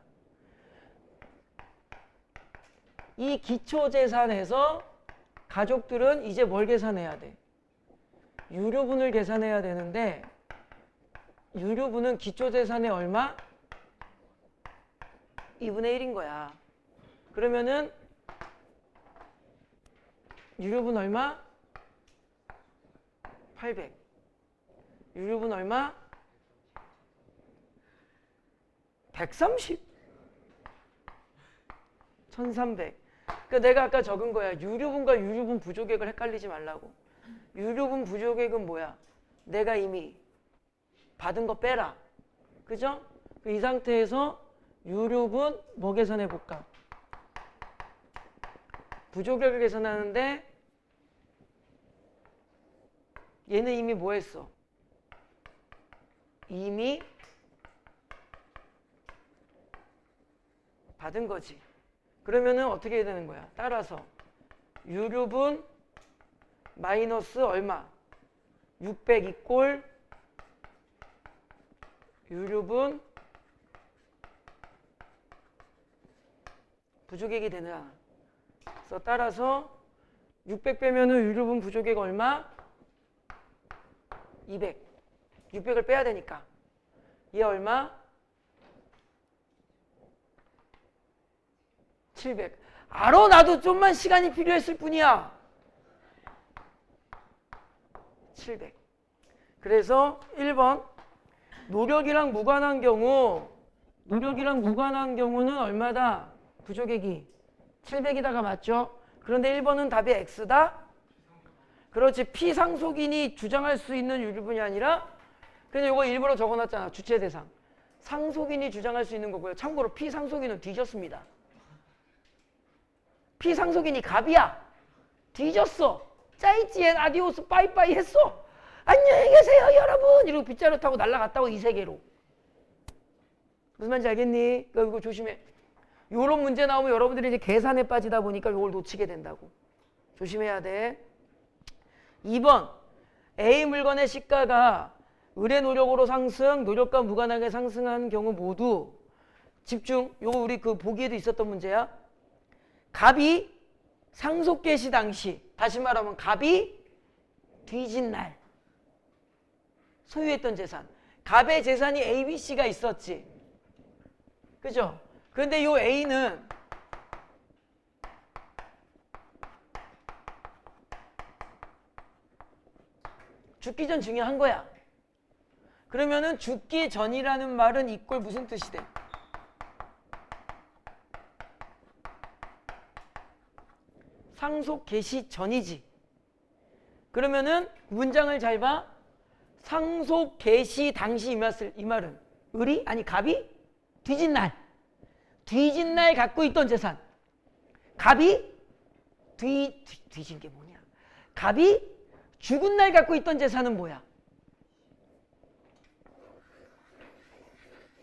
이 기초재산에서 가족들은 이제 뭘 계산해야 돼? 유류분을 계산해야 되는데 유류분은 기초재산의 얼마? 2분의 1인 거야. 그러면은 유류분 얼마? 800. 유류분 얼마? 130. 1300. 그러니까 내가 아까 적은 거야. 유류분과 유류분 부족액을 헷갈리지 말라고. 유류분 부족액은 뭐야? 내가 이미 받은 거 빼라. 그죠? 이 상태에서 유류분 뭐 계산해 볼까? 부족액을 계산하는데 얘는 이미 뭐 했어? 이미 받은 거지. 그러면은 어떻게 해야 되는 거야? 따라서 유류분 마이너스 얼마? 600 이꼴 유류분 부족액이 되나? 그래서 따라서 600 빼면은 유류분 부족액 얼마? 200. 600을 빼야 되니까. 얘 얼마? 700. 알아 나도 좀만 시간이 필요했을 뿐이야. 700. 그래서 1번 노력이랑 무관한 경우는 얼마다? 부족액이 700이다가 맞죠? 그런데 1번은 답이 X다? 그렇지. 피상속인이 주장할 수 있는 유류분이 아니라 그냥 이거 일부러 적어놨잖아. 주체대상. 상속인이 주장할 수 있는 거고요. 참고로 피상속인은 뒤졌습니다. 피상속인이 갑이야. 뒤졌어. 짜이찌엔 아디오스 빠이빠이 했어. 안녕히 계세요 여러분 이러고 빗자루 타고 날아갔다고 이 세계로. 무슨 말인지 알겠니? 그러니까 이거 조심해. 요런 문제 나오면 여러분들이 이제 계산에 빠지다 보니까 요걸 놓치게 된다고. 조심해야 돼. 2번 A 물건의 시가가 을의 노력으로 상승, 노력과 무관하게 상승한 경우 모두 집중. 요거 우리 그 보기에도 있었던 문제야. 갑이 상속 개시 당시, 다시 말하면 갑이 뒤진 날 소유했던 재산. 갑의 재산이 A, B, C가 있었지. 그죠? 그런데 요 A는 죽기 전 중요한 거야. 그러면은 죽기 전이라는 말은 이꼴 무슨 뜻이 돼? 상속 개시 전이지. 그러면은 문장을 잘 봐. 상속 개시 당시 이 말은 을이 아니 갑이 뒤진 날 갖고 있던 재산. 갑이 뒤진 게 뭐냐? 갑이 죽은 날 갖고 있던 재산은 뭐야?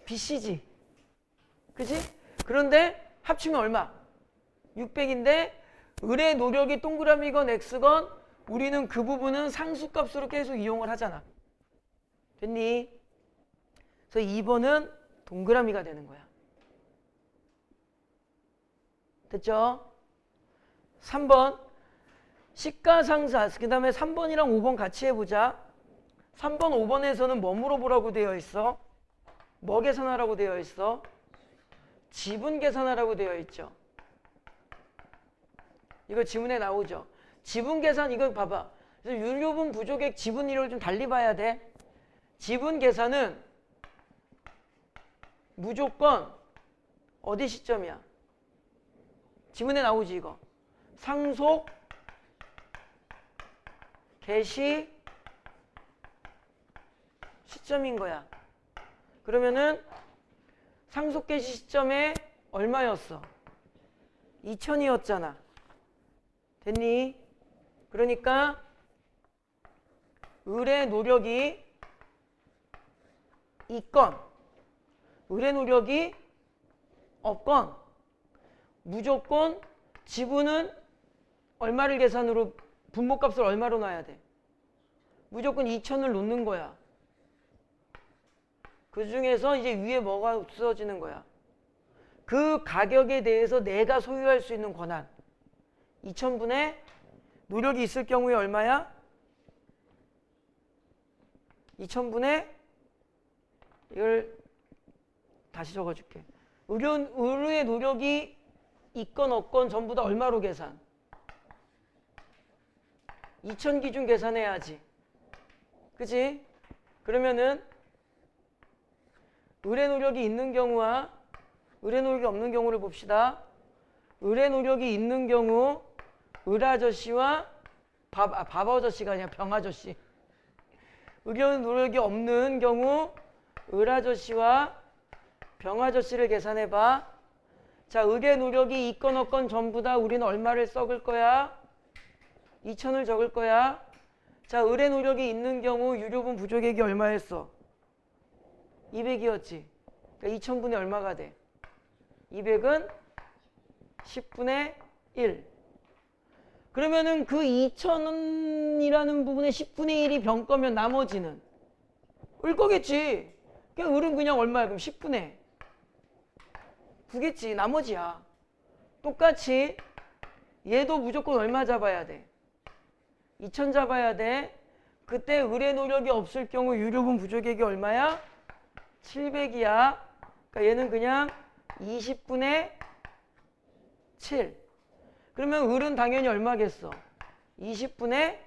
BC지. 그치? 그런데 합치면 얼마? 600인데 을의 노력이 동그라미건 X건 우리는 그 부분은 상수값으로 계속 이용을 하잖아. 됐니? 그래서 2번은 동그라미가 되는 거야. 됐죠? 3번 시가상사. 그 다음에 3번이랑 5번 같이 해보자. 3번, 5번에서는 뭐 물어보라고 되어 있어? 뭐 계산하라고 되어 있어? 지분 계산하라고 되어 있죠. 이거 지문에 나오죠. 지분 계산 이거 봐봐. 그래서 유료분 부족액 지분 이력을 좀 달리 봐야 돼. 지분 계산은 무조건 어디 시점이야? 지문에 나오지 이거. 상속 개시 시점인 거야. 그러면은 상속 개시 시점에 얼마였어? 2000이었잖아. 됐니? 그러니까 을의 노력이 있건 을의 노력이 없건 무조건 지분은 얼마를 계산으로 분모값을 얼마로 놔야 돼? 무조건 2000을 놓는 거야. 그 중에서 이제 위에 뭐가 없어지는 거야? 그 가격에 대해서 내가 소유할 수 있는 권한. 2000분의 노력이 있을 경우에 얼마야? 2000분의 이걸 다시 적어줄게. 을의 노력이 있건 없건 전부 다 얼마로 계산? 2000 기준 계산해야지. 그치? 그러면은 을의 노력이 있는 경우와 을의 노력이 없는 경우를 봅시다. 을의 노력이 있는 경우 을 아저씨와 밥 아저씨가 아니라 병 아저씨. 을의 노력이 없는 경우 을 아저씨와 병 아저씨를 계산해봐. 자, 을의 노력이 있건 없건 전부 다 우리는 얼마를 썩을 거야? 2000을 적을 거야. 자, 을의 노력이 있는 경우 유료분 부족액이 얼마였어? 200이었지. 그러니까 2000분의 얼마가 돼? 200은 10분의 1. 그러면은 그 2000이라는 부분의 10분의 1이 병 거면 나머지는 을 거겠지. 그냥 을은 그냥 얼마야? 그럼 10분의 9겠지. 나머지야. 똑같이 얘도 무조건 얼마 잡아야 돼? 2000 잡아야 돼. 그때 을의 노력이 없을 경우 유료분 부족액이 얼마야? 700이야. 그러니까 얘는 그냥 20분의 7. 그러면 을은 당연히 얼마겠어? 20분의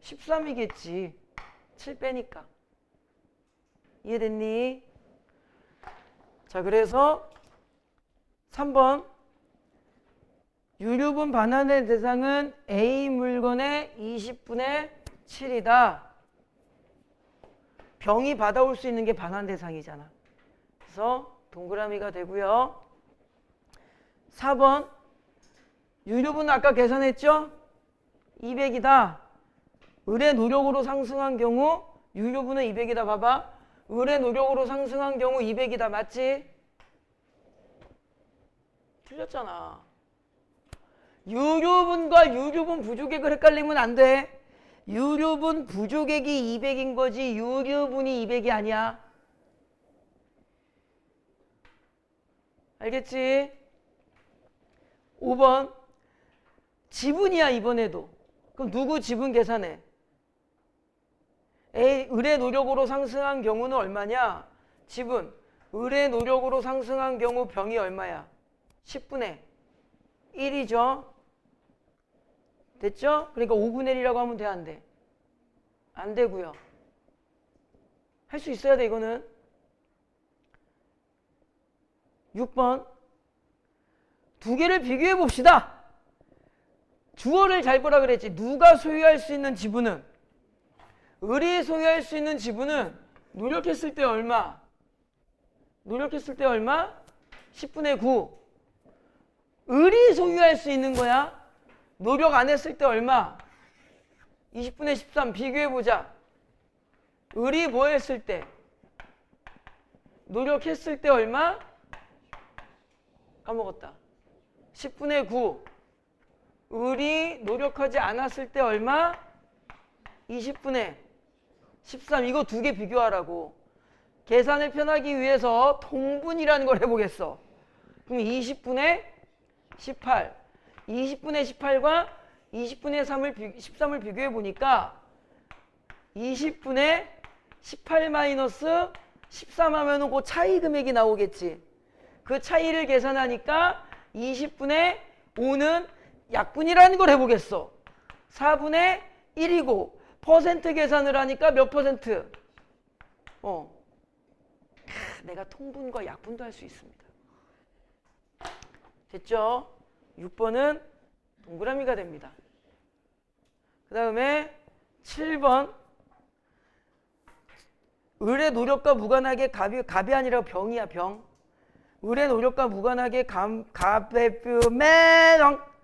13이겠지. 7 빼니까. 이해됐니? 자, 그래서 3번 유류분 반환의 대상은 A 물건의 20분의 7이다. 병이 받아올 수 있는 게 반환 대상이잖아. 그래서 동그라미가 되고요. 4번 유류분 아까 계산했죠? 200이다. 을의 노력으로 상승한 경우 유류분은 200이다. 봐봐. 을의 노력으로 상승한 경우 200이다. 맞지? 틀렸잖아. 유류분과 유류분 부족액을 헷갈리면 안 돼. 유류분 부족액이 200인 거지 유류분이 200이 아니야. 알겠지? 5번 지분이야 이번에도. 그럼 누구 지분 계산해? A, 을의 노력으로 상승한 경우는 얼마냐? 지분. 을의 노력으로 상승한 경우 병이 얼마야? 10분의 1이죠. 됐죠? 그러니까 5분의 1이라고 하면 돼, 안 돼? 안 되고요. 할 수 있어야 돼, 이거는. 6번. 두 개를 비교해 봅시다. 주어를 잘 보라 그랬지. 누가 소유할 수 있는 지분은? 을이 소유할 수 있는 지분은 노력했을 때 얼마? 노력했을 때 얼마? 10분의 9. 을이 소유할 수 있는 거야. 노력 안 했을 때 얼마? 20분의 13. 비교해보자. 을이 뭐 했을 때? 노력했을 때 얼마? 까먹었다. 10분의 9. 을이 노력하지 않았을 때 얼마? 20분의 13. 이거 두 개 비교하라고. 계산을 편하기 위해서 통분이라는 걸 해보겠어. 그럼 20분의 18. 20분의 18과 20분의 13을 비교해 보니까 20분의 18 마이너스 13 하면은 그 차이 금액이 나오겠지. 그 차이를 계산하니까 20분의 5는 약분이라는 걸 해보겠어. 4분의 1이고 퍼센트 계산을 하니까 몇 퍼센트? 내가 통분과 약분도 할 수 있습니다. 됐죠? 6번은 동그라미가 됩니다. 그 다음에 7번. 을의 노력과 무관하게 갑이 아니라 병이야, 병. 을의 노력과 무관하게 갑의 뾰매렁.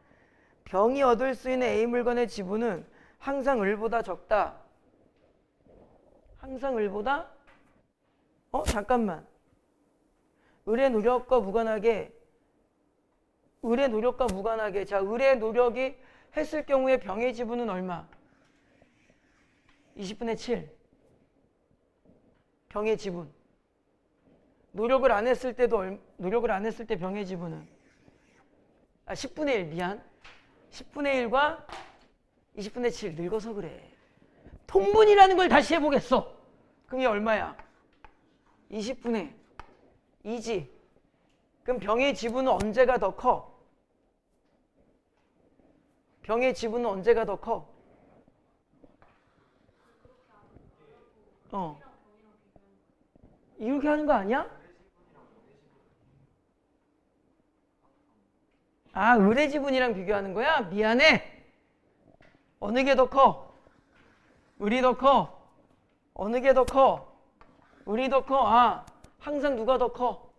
병이 얻을 수 있는 A 물건의 지분은 항상 을보다 적다. 항상 을보다? 잠깐만. 을의 노력과 무관하게 자, 을의 노력이 했을 경우에 병의 지분은 얼마? 20분의 7. 병의 지분. 노력을 안 했을 때 병의 지분은 10분의 1 미안. 10분의 1과 20분의 7 늙어서 그래. 통분이라는 걸 다시 해보겠어. 그럼 이 얼마야? 20분의 2지. 그럼 병의 지분은 언제가 더 커? 병의 지분은 언제가 더 커? 이렇게 하는 거 아니야? 아, 을의 지분이랑 비교하는 거야? 미안해. 어느 게 더 커? 을이 더 커? 어느 게 더 커? 을이 더 커? 아, 항상 누가 더 커?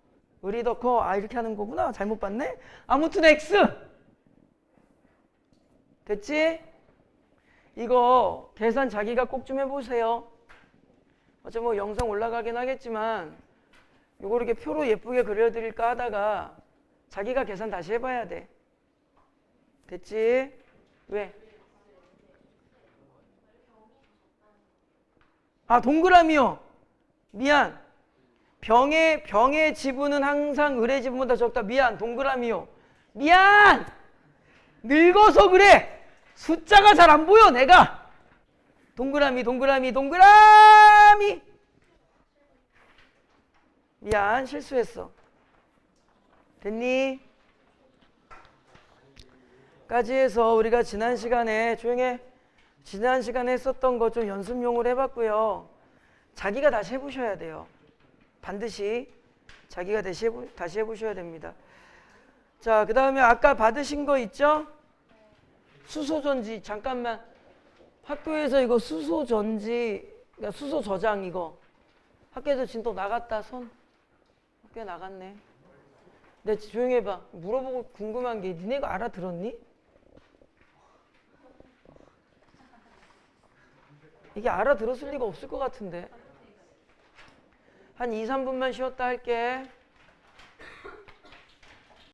을이 더 커? 아, 이렇게 하는 거구나. 잘못 봤네. 아무튼 X. 됐지? 이거 계산 자기가 꼭 좀 해보세요. 어차피 뭐 영상 올라가긴 하겠지만 요거 이렇게 표로 예쁘게 그려드릴까 하다가 자기가 계산 다시 해봐야 돼. 됐지? 왜? 아, 동그라미요. 미안. 병의 지분은 항상 을의 지분보다 적다. 미안. 동그라미요. 미안. 늙어서 그래. 숫자가 잘 안 보여 내가. 동그라미. 미안, 실수했어. 됐니? 까지 해서 우리가 지난 시간에 조용해. 지난 시간에 했었던 거 좀 연습용으로 해봤고요. 자기가 다시 해보셔야 돼요. 반드시 자기가 다시 해보셔야 됩니다. 자, 그 다음에 아까 받으신 거 있죠? 수소전지. 잠깐만. 학교에서 이거 수소전지, 그러니까 수소 저장 이거. 학교에서 진도 나갔다 손. 학교에 나갔네. 내 조용히 해봐. 물어보고 궁금한 게 니네 이거 알아들었니? 이게 알아들었을 리가 없을 것 같은데. 한 2, 3분만 쉬었다 할게.